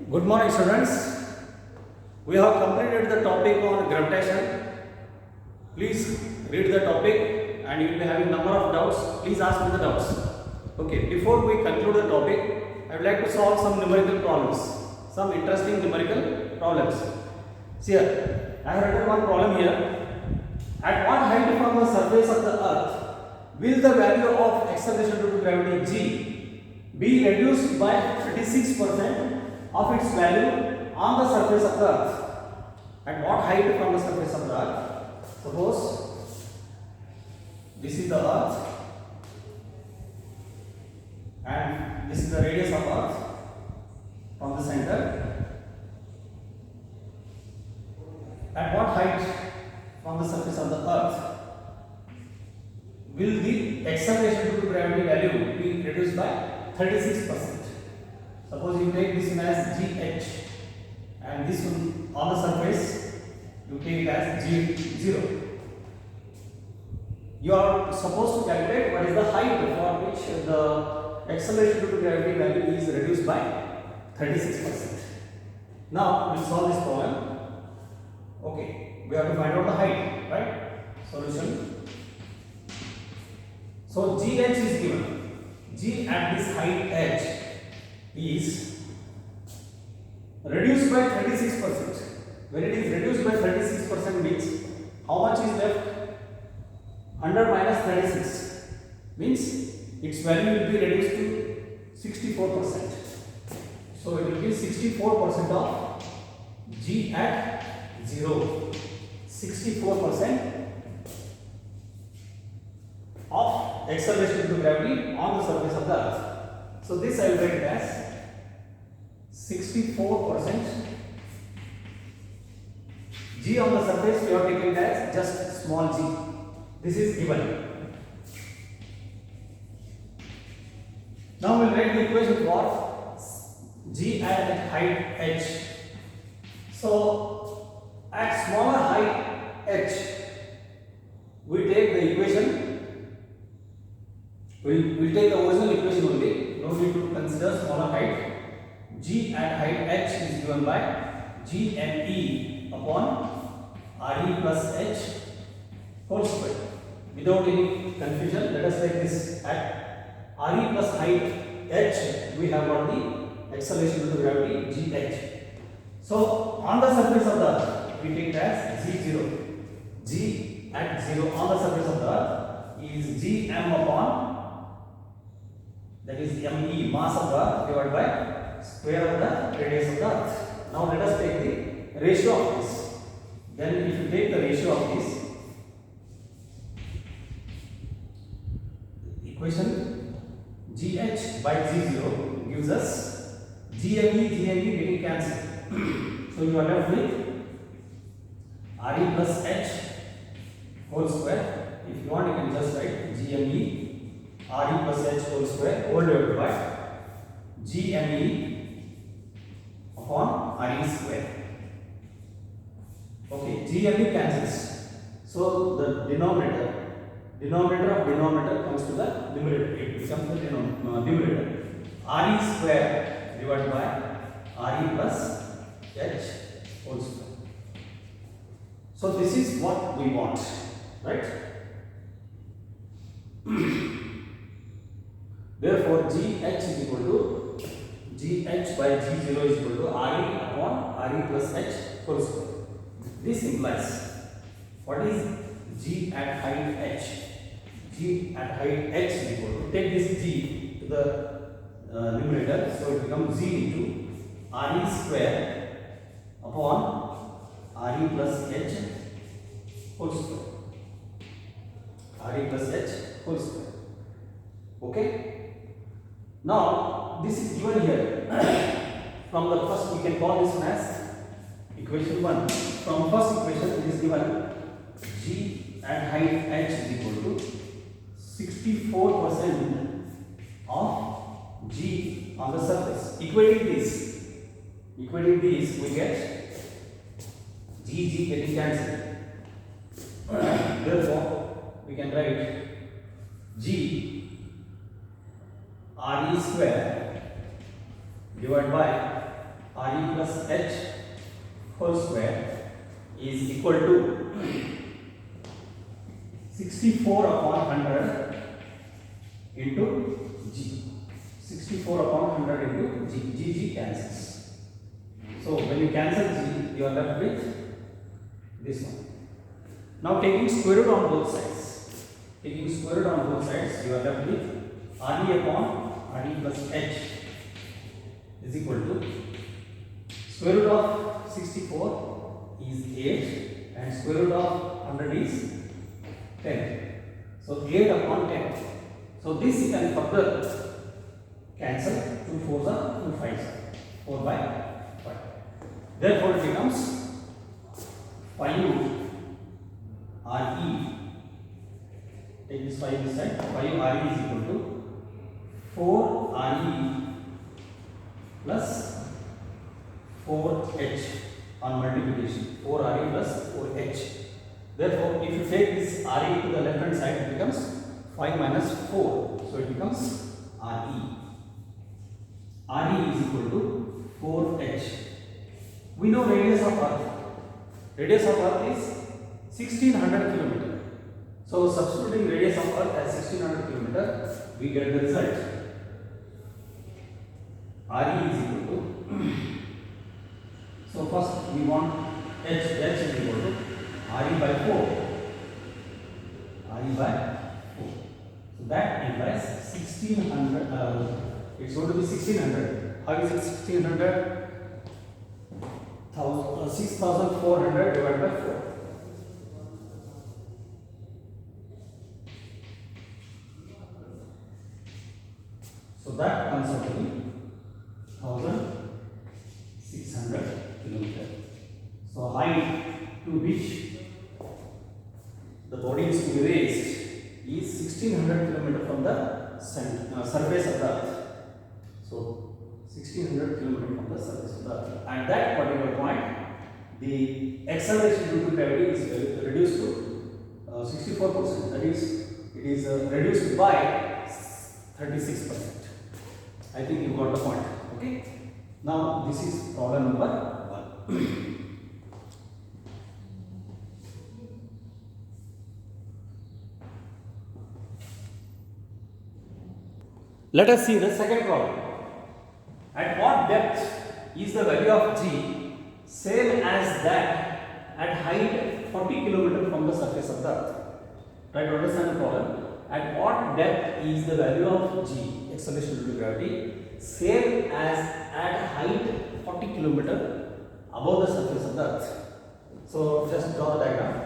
Good morning, students. We have completed the topic on gravitation. Please read the topic and you will be having number of doubts. Please ask me the doubts. Okay, before we conclude the topic, I would like to solve some numerical problems. Some interesting numerical problems. See here, I have written one problem here. At what height from the surface of the earth will the value of acceleration due to gravity g be reduced by 36% of its value on the surface of the earth? At what height from the surface of the earth? Suppose this is the earth and this is the radius of earth from the center. At what height from the surface of the earth will the acceleration due to gravity value be reduced by 36%? Suppose you take this one as gh and this one on the surface you take it as g0. You are supposed to calculate what is the height for which the acceleration due to gravity value is reduced by 36%. Now we will solve this problem. Okay, we have to find out the height, right? Solution. So gh is given. G at this height h is reduced by 36%. When it is reduced by 36% means how much is left? 100 minus 36 means its value will be reduced to 64%. So it will be 64% of g at 0. 64% of acceleration due to gravity on the surface of the earth. So this I will write it as 64%. G on the surface we have taken it as just small g. This is given. Now we will write the equation for g at height h. So at smaller height h, we take the equation. We'll take the original equation only. No need to consider smaller height. G at height h is given by gme upon re plus h whole square. Without any confusion, let us take this at re plus height h. We have got the acceleration due to gravity gh. So on the surface of the earth, we take it as g0. G at 0 on the surface of the earth is gm upon, that is me, mass of the earth, divided by square of the radius of the earth. Now let us take the ratio of this. Then if you take the ratio of this equation, gh by g0 gives us gme getting cancelled. So you are left with re plus h whole square. If you want, you can just write gme re plus h whole square all divided by gme upon re square. Okay, gme cancels. So the denominator of denominator comes to the numerator. It becomes the numerator. Re square divided by re plus h whole square. So this is what we want, right? Therefore, gh is equal to gh by g0 is equal to re upon re plus h whole square. This implies what is g at height h? G at height h is equal to, take this g to the numerator, so it becomes g into re square upon re plus h whole square. Re plus h whole square. Okay. Now this is given here. From the first, we can call this one as equation 1. From first equation it is given g at height h is equal to 64% of g on the surface. Equating these we get g getting cancelled. Therefore we can write g re square divided by RE plus H whole square is equal to 64 upon 100 into G. 64 upon 100 into G. G cancels. So when you cancel G, you are left with this one. Now taking square root on both sides. Taking square root on both sides, you are left with RE upon RE plus H is equal to square root of 64 is 8 and square root of 100 is 10. So 8 upon 10. So this you can further cancel. 2 4s are 2 5s. 4 by 5. Therefore it becomes 5 RE. Take this 5 this side. 5 RE is equal to 4 RE plus 4H on multiplication. 4 RE plus 4H. Therefore, if you take this RE to the left hand side, it becomes 5 minus 4. So it becomes RE. RE is equal to 4H. We know radius of Earth. Radius of Earth is 1600 km. So substituting radius of Earth as 1600 km, we get the result. RE is equal to so first we want H is equal to RE by 4. RE by 4. So that implies 1600. It's going to be 1600. How is it 1600? 6400 divided by 4. So that comes out to be 1600 kilometers. So height to which the body is to be raised is 1600 kilometers from the surface of the Earth. So 1600 kilometers from the surface of the Earth. At that particular point, the acceleration due to gravity is reduced to 64%. That is, it is reduced by 36%. I think you got the point. Okay. Now this is problem number 1. Let us see the second problem. At what depth is the value of G same as that at height 40 km from the surface of the Earth? Try to understand the problem. At what depth is the value of G, acceleration due to gravity, same as at height 40 km above the surface of the Earth? So just draw the diagram.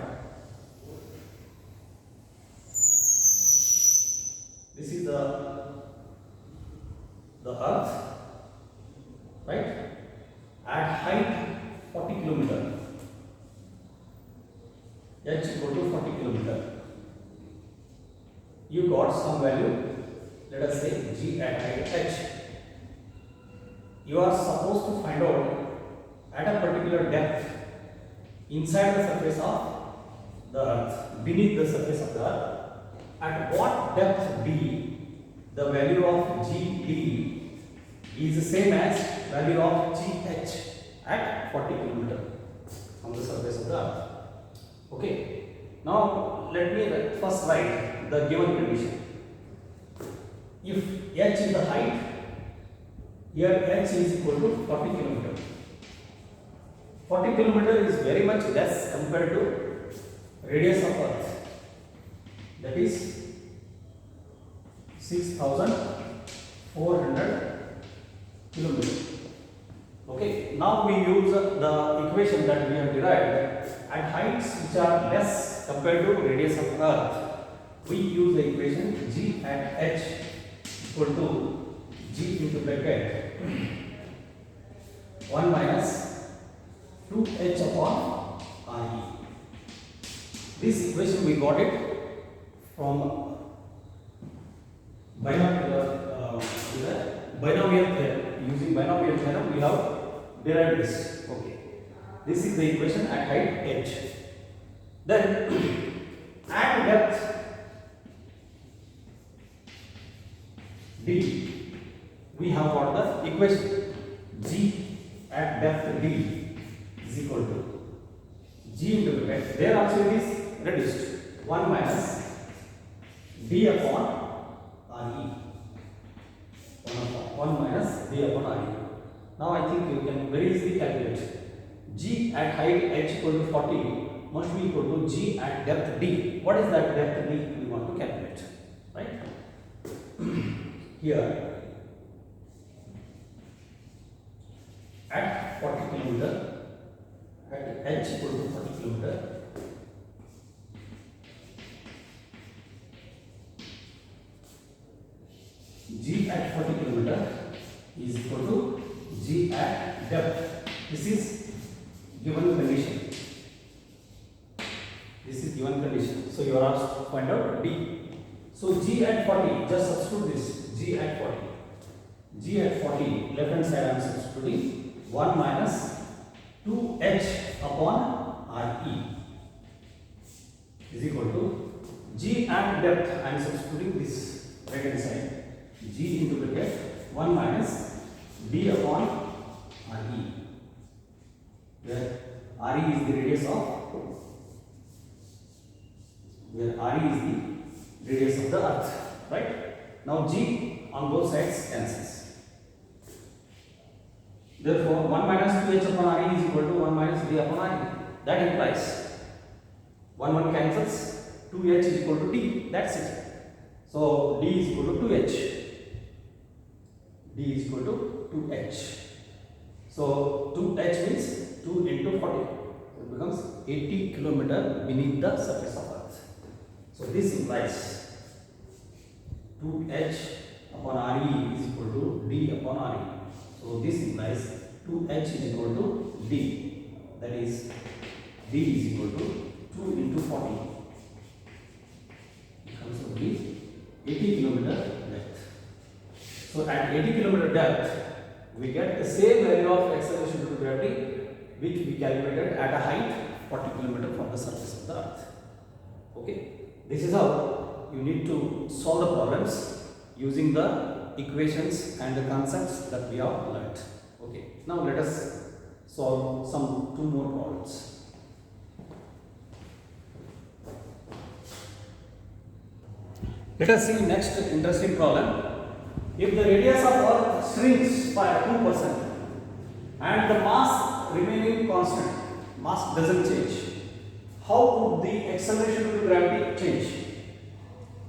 This is the Earth, right? At height 40 km, H equal to 40 km. You got some value, let us say G at height H. You are supposed to find out at a particular depth inside the surface of the Earth, beneath the surface of the Earth, at what depth D the value of GD is the same as value of GH at 40 km from the surface of the Earth. Okay. Now let me first write the given condition. If H is the height, here H is equal to 40 km. 40 km is very much less compared to radius of Earth, that is 6400 kilometers. Okay, now we use the equation that we have derived at heights which are less compared to radius of Earth. We use the equation G at H equal to G into bracket 1 minus 2H upon RE. This equation we got it from binomial theorem. Using binomial theorem, we have derived this. Okay, this is the equation at height H. Then at depth D, we have got the equation G at depth d is equal to g into bracket. There also it is reduced. 1 minus d upon re. 1 minus d upon re. Now I think you can very easily calculate. G at height h equal to 40 must be equal to g at depth d. What is that depth d we want to calculate? Right? Here at 40 kilometer, at h equal to 40 kilometer, g at 40 kilometer is equal to g at depth. This is given condition. This is given condition. So you are asked to find out d. So g at 40, just substitute this g at 40. G at 40, left hand side I am substituting 1 minus 2h upon re is equal to g at depth. I am substituting this right hand side, g into bracket 1 minus d upon re, where re is the radius of the earth, right? Now g on both sides cancels. Therefore 1 minus 2h upon re is equal to 1 minus d upon re. That implies 1 cancels, 2h is equal to d. That's it. So d is equal to 2h. D is equal to 2h. So 2h means 2 into 40. So it becomes 80 kilometer beneath the surface of earth. So this implies 2h upon re is equal to d upon re. So this implies 2h is equal to d. That is d is equal to 2 into 40. It comes to be 80 kilometer depth. So at 80 kilometer depth, we get the same value of acceleration due to gravity which we calculated at a height 40 kilometer from the surface of the earth. Okay, this is how you need to solve the problems using the equations and the concepts that we have learnt. Okay, now let us solve two more problems. Let us see next interesting problem. If the radius of Earth shrinks by 2% and the mass remaining constant, mass doesn't change, how would the acceleration due to gravity change?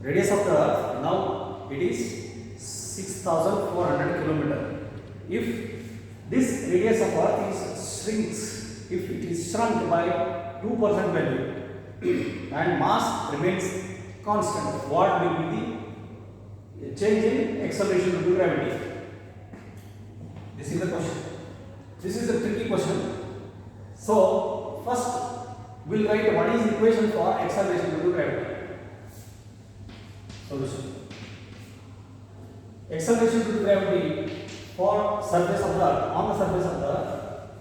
Radius of the Earth, now it is 6,400 kilometer. If this radius of Earth shrinks, if it is shrunk by 2% value and mass remains constant, what will be the change in acceleration due to gravity? This is the question. This is a tricky question. So first we'll write what is the equation for acceleration due to gravity. Solution. Acceleration due to gravity for surface of the earth, on the surface of the earth,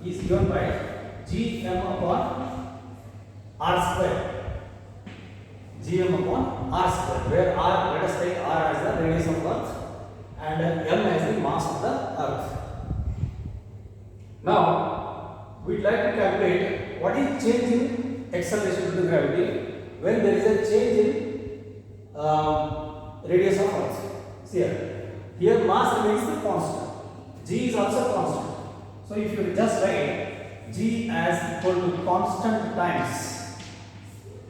is given by gm upon r square. Gm upon r square, where r, let us take r as the radius of earth and m as the mass of the earth. Now we'd like to calculate what is change in acceleration due to gravity when there is a change in radius of earth. See here mass remains the constant, g is also constant. So if you just write g as equal to constant times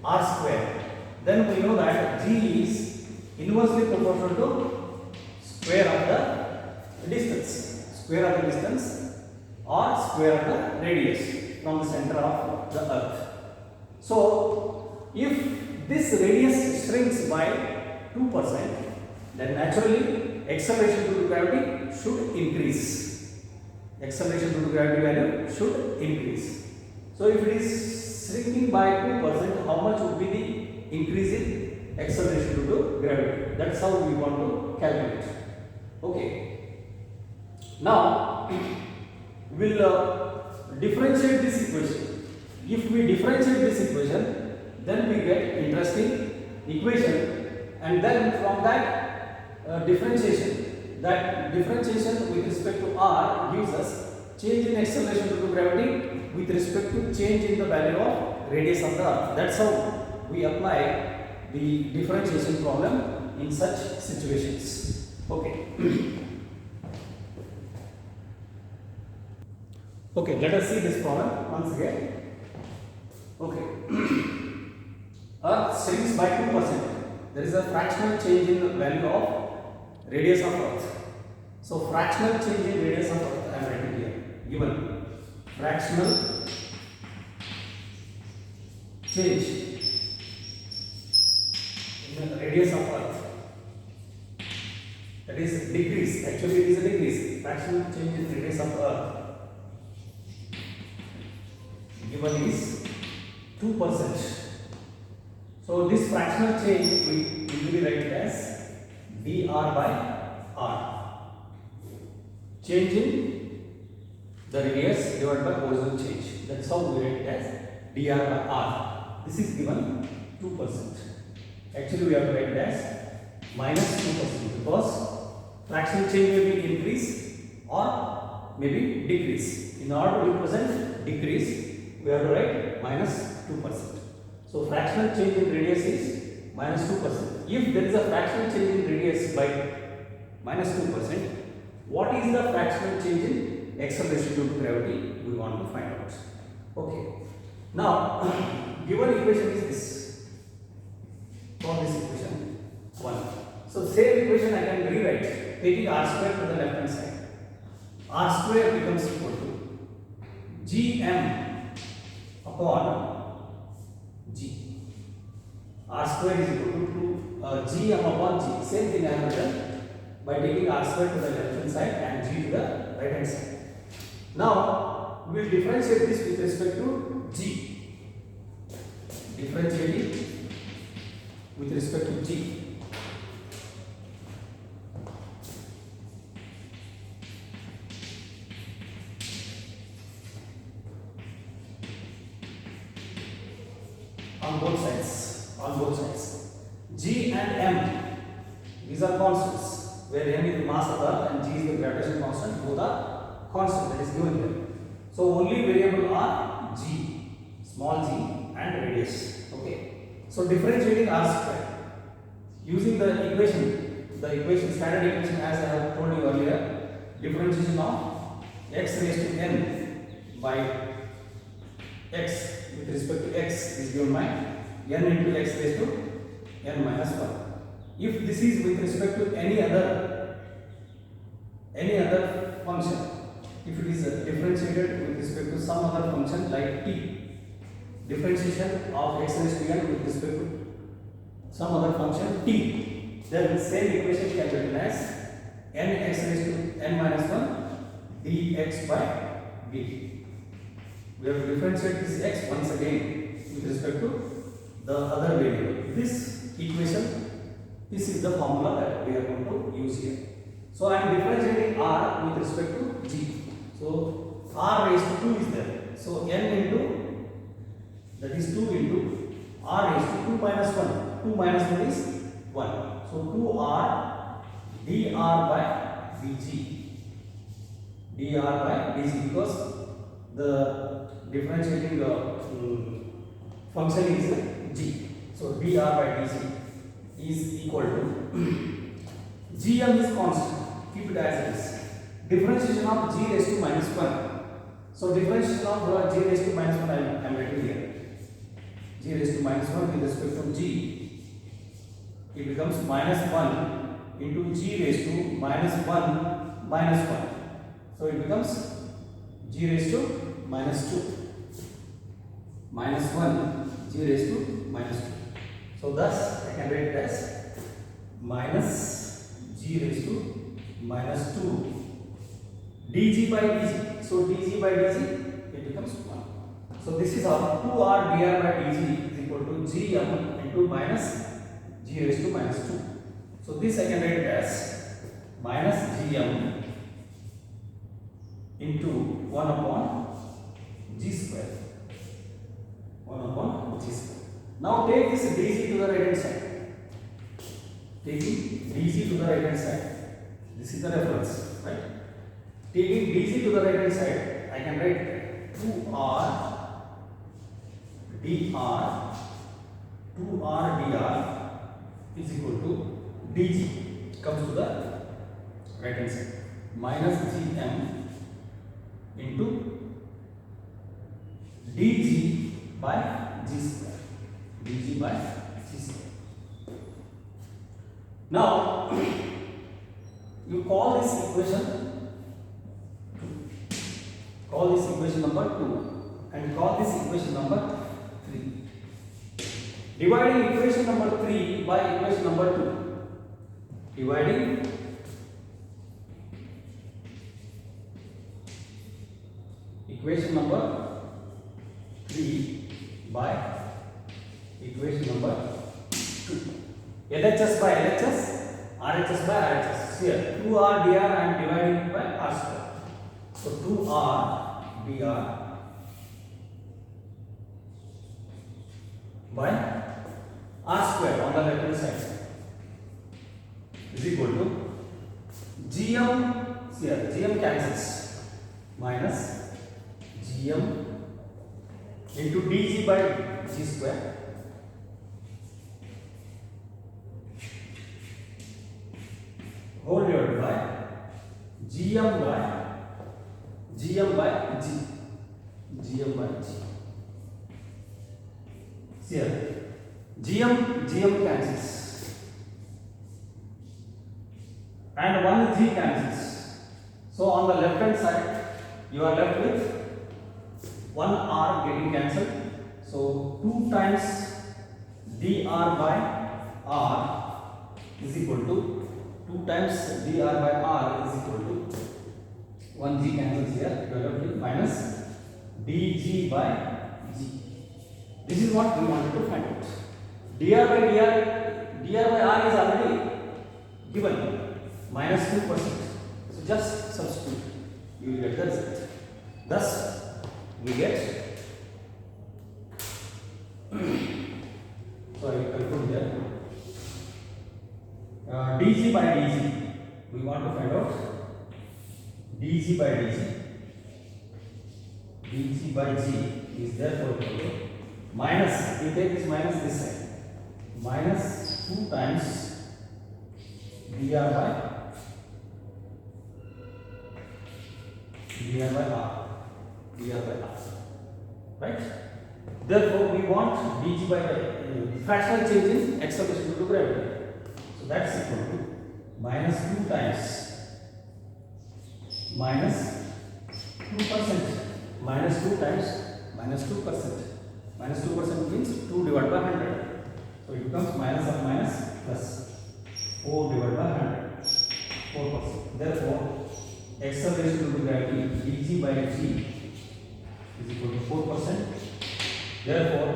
r square, then we know that g is inversely proportional to square of the distance, or square of the radius from the center of the earth. So if this radius shrinks by 2%, then naturally acceleration due to gravity should increase. Acceleration due to gravity value should increase. So if it is shrinking by 2%, how much would be the increase in acceleration due to gravity? That's how we want to calculate. Okay. Now we'll differentiate this equation. If we differentiate this equation, then we get interesting equation, and then from that differentiation with respect to r gives us change in acceleration due to gravity with respect to change in the value of radius of the earth. That's how we apply the differentiation problem in such situations. Okay. Okay, let us see this problem once again. Okay. Earth shrinks by 2%. There is a fractional change in the value of radius of earth. So fractional change in radius of earth I am writing here. Given fractional change in the radius of earth, that is decrease. Actually it is a decrease. Fractional change in radius of earth given is 2%. So this fractional change we usually write it as dr by r. Change in the radius divided by horizontal change. That's how we write it as dr by r. This is given 2%. Actually we have to write it as minus 2% because fractional change may be increase or maybe decrease. In order to represent decrease, we have to write minus 2%. So fractional change in radius is minus 2%. If there is a fractional change in radius by minus 2%, what is the fractional change in acceleration due to gravity? We want to find out. Okay. Now, given equation is this. For this equation 1. So same equation I can rewrite taking r square to the left hand side. R square becomes equal to gm upon g. R square is equal to gm upon g. Same thing I have written by taking r square to the left hand side and g to the right hand side. Now we will differentiate this with respect to g. Differentiating with respect to g. On both sides. G and m, these are constants, where m is the mass of the earth and g is the gravitation constant. Both are constant, that is given here. So only variable are g, small g and radius. Okay. So differentiating r square using the equation, standard equation as I have told you earlier, differentiation of x raised to n by x with respect to x is given by n into x raised to n minus 1. If this is with respect to any other function, if it is differentiated with respect to some other function like t, differentiation of x raised to n with respect to some other function t, then the same equation can be written as nx raised to n minus 1 dx by dt. We have to differentiate this x once again with respect to the other variable. This equation, this is the formula that we are going to use here. So I am differentiating r with respect to g. So r raised to 2 is there. So n into, that is 2 into r raised to 2 minus 1. 2 minus 1 is 1. So 2r dr by dg. Dr by dg, because the differentiating function is g. So dr by dg is equal to gm is constant, keep it as it is. Differentiation of g raised to minus 1. So differentiation of g raised to minus 1 I am writing here. G raised to minus 1 with respect to g, it becomes minus 1 into g raised to minus 1 minus 1. So it becomes g raised to minus 2. Minus 1 g raised to minus 2. So thus I can write it as minus g raised to minus 2 dg by dg. So dg by dg, it becomes 1. So this is how 2r dr by dg is equal to gm into minus g raised to minus 2. So this I can write it as minus gm into 1 upon g square. 1 upon g square. Now take this dg to the right hand side. Taking dg to the right hand side. This is the reference, right? Taking dz to the right hand side, I can write 2r dr is equal to dg comes to the right hand side minus gm into dg by g square. dg by g square. Now you call this equation number 2 and call this equation number 3. Dividing equation number 3 by equation number 2. Dividing equation number 3 by equation number 2. LHS by LHS, RHS by RHS. Here 2r dr I am dividing by r square. So 2r dr by r square on the left hand side is equal to gm. Here gm cancels, minus gm into dg by g square whole divided by gm by g. Here gm cancels and one g cancels. So on the left hand side you are left with one r getting cancelled. So 2 times dr by r is equal to 2 times dr by r is equal to 1 g cancels here. You are left with minus dg by g. This is what we wanted to find out. dr by r is already given, minus 2%. So just substitute, you will get the result. Thus we get sorry, I put there dg by dg. We want to find out dg by dg. dg by g is therefore equal to minus, we take this minus this side, minus 2 times dr by r, right? Therefore we want dg by fractional change in acceleration due to gravity. So that's equal to minus 2 times minus 2%, minus 2 times minus 2%. Minus 2% means 2 divided by 100. So it becomes minus of minus plus 4 divided by 100, 4%. Therefore acceleration due to gravity dg by g is equal to 4%. Therefore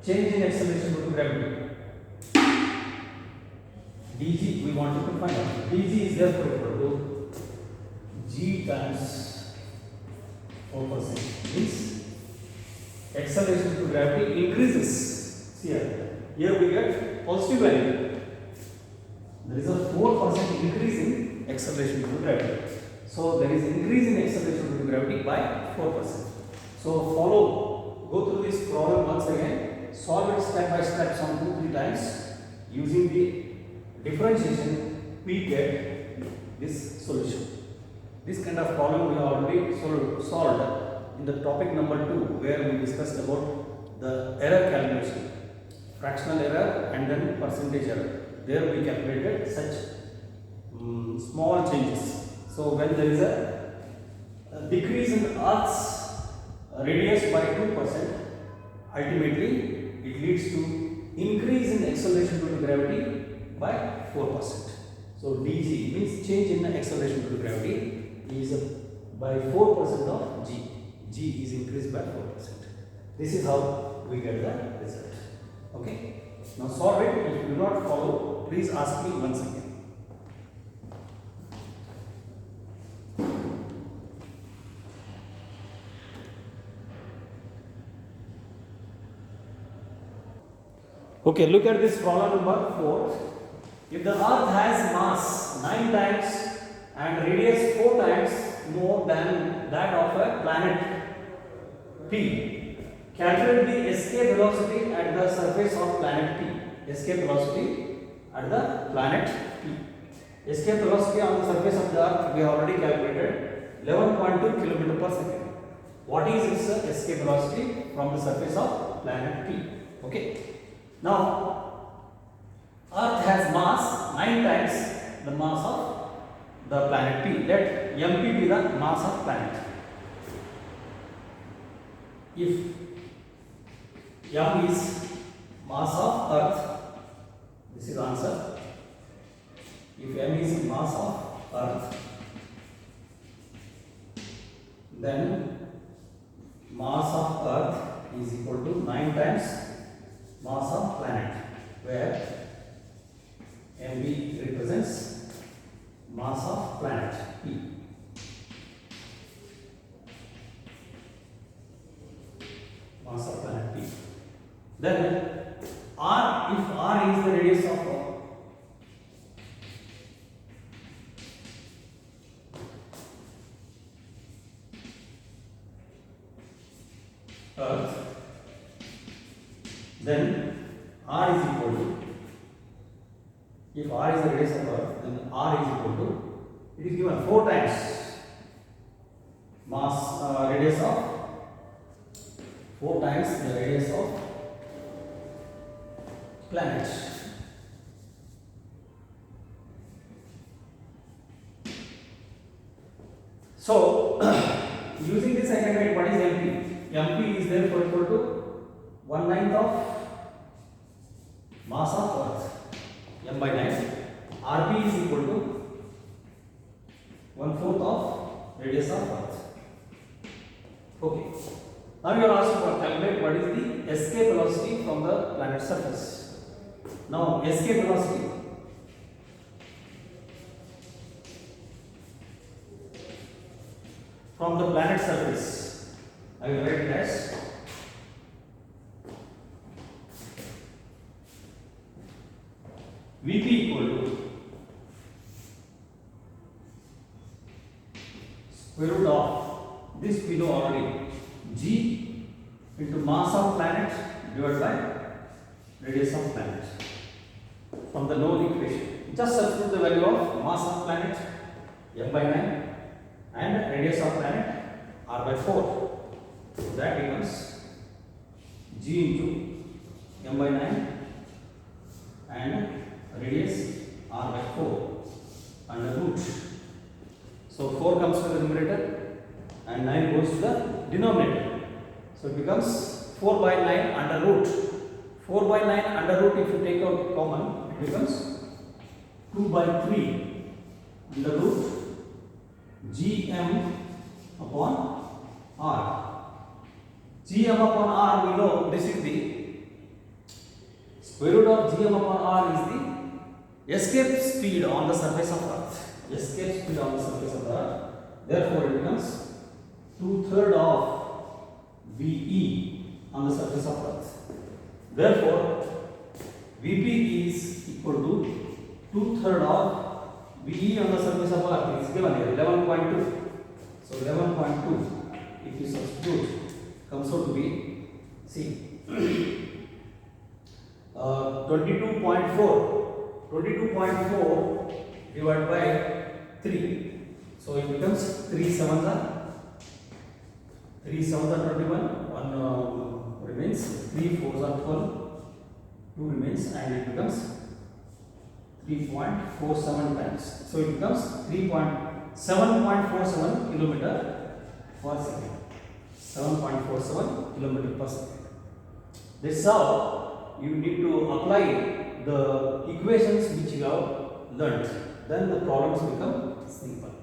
change in acceleration due to gravity dg we wanted to find out. dg is therefore equal to g times 4%. Means acceleration due to gravity increases. See here we get positive value. There is a 4% increase in acceleration due to gravity. So there is increase in acceleration due to gravity by 4%. So go through this problem once again, solve it step by step some 2-3 times. Using the differentiation we get this solution. This kind of problem we have already solved in the topic number 2, where we discussed about the error calculation, fractional error and then percentage error. There we calculated such small changes. So when there is a decrease in Earth's radius by 2%, ultimately it leads to increase in acceleration due to gravity by 4%. So dg means change in the acceleration due to gravity is by 4% of g. G is increased by 4%. This is how we get the result. Okay. Now solve it. If you do not follow, please ask me once again. Okay, look at this problem number 4. If the Earth has mass 9 times and radius 4 times, more than that of a planet P. Calculate the escape velocity at the surface of planet P. Escape velocity at the planet P. Escape velocity on the surface of the Earth we have already calculated 11.2 km per second. What is its escape velocity from the surface of planet P? Okay. Now, Earth has mass 9 times the mass of the planet P. Let MP be the mass of planet. If M is mass of Earth, this is answer. If M is mass of Earth, then mass of Earth is equal to 9 times mass of planet, where MB represents mass of planet P. Mass of planet P. Then R, if R is the radius of Earth, then R is equal to, if R is the radius of Earth, then R is equal to, it is given 4 times mass radius of 4 times the radius of planet. So, using this I can write what is MP. MP is therefore equal to 1/9 of mass of Earth, M by 9. RB is equal to 1/4 of radius of Earth. Okay. Now you are asked to calculate what is the escape velocity from the planet surface. Now escape velocity from the planet surface, I will write it as Vp equal to square root of this we know already, G into mass of planet divided by radius of planet. From the known equation, just substitute the value of mass of planet M by 9 and radius of planet R by 4. So that becomes G into M by 9 and radius R by 4 under root. So 4 comes to the numerator and 9 goes to the denominator. So it becomes 4 by 9 under root. 4 by 9 under root, if you take out common, it becomes 2 by 3 under root Gm upon R. Gm upon R, we know this is the square root of Gm upon R is the escape speed on the surface of Earth. Escape speed on the surface of Earth. Therefore, it becomes 2/3 of Ve on the surface of Earth. Therefore, Vp is equal to 2/3 of Ve on the surface of Earth. It is given here 11.2. So 11.2, if you substitute, comes out to be, see, 22.4. 22.4 divided by 3. So it becomes 3 7s are 21. 1 remains. 3 4s are 12. 2 remains, and it becomes 3.47 times. So it becomes 7.47 kilometer per second. 7.47 kilometer per second. This is how you need to apply the equations which you have learnt. Then the problems become simple.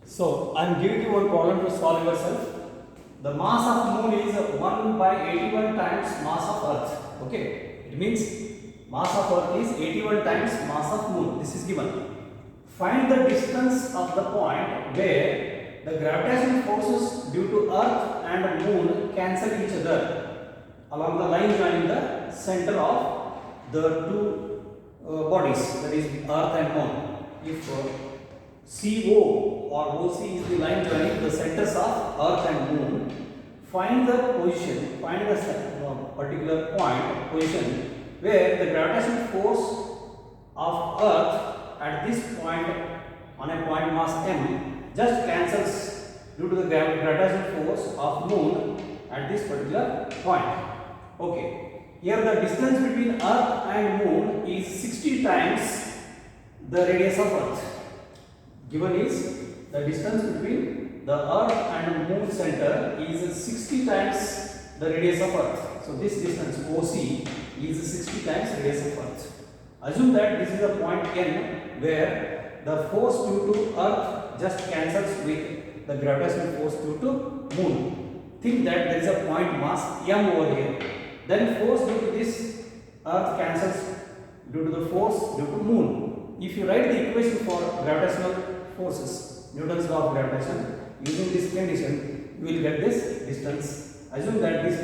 So I am giving you one problem to solve yourself. The mass of moon is 1 by 81 times mass of Earth. Okay, it means mass of Earth is 81 times mass of moon. This is given. Find the distance of the point where the gravitational forces due to Earth and moon cancel each other along the line joining the center of the two bodies, that is Earth and Moon. If CO or OC is the line joining the centers of Earth and Moon, find the particular point position where the gravitational force of Earth at this point on a point mass m just cancels due to the gravitational force of Moon at this particular point. Okay. Here the distance between Earth and Moon is 60 times the radius of Earth. Given is the distance between the Earth and Moon center is 60 times the radius of Earth. So this distance OC is 60 times radius of Earth. Assume that this is a point N where the force due to Earth just cancels with the gravitational force due to Moon. Think that there is a point mass M over here. Then force due to this Earth cancels due to the force due to Moon. If you write the equation for gravitational forces, Newton's law of gravitation, using this condition, you will get this distance. Assume that this